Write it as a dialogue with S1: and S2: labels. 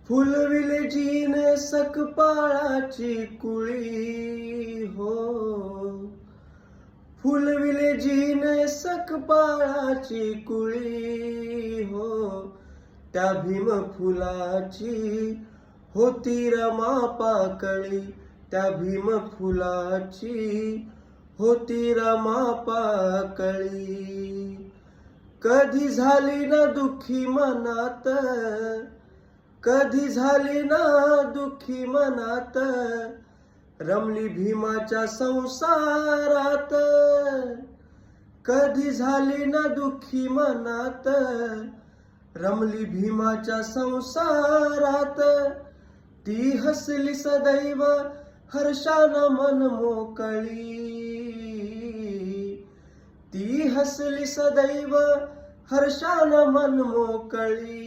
S1: फुलविले जीने सकपाळाची कुळी हो, फुलविले जीने सकपाळाची कुळी हो, त्या भीम फुलाची होती रमा पाकळी, त्या भीम फुलाची होती रमा पाकळी. कधी झाली ना दुःखी मनात, कधी झाली ना दुःखी मनात, रमली भीमाच्या संसारात. कधी झाली ना दुःखी मनात, रमली भीमाच्या संसारात. ती हसली सदैव हर्षानं मन मोकळी, ती हसली सदैव हर्षानं मन मोकळी.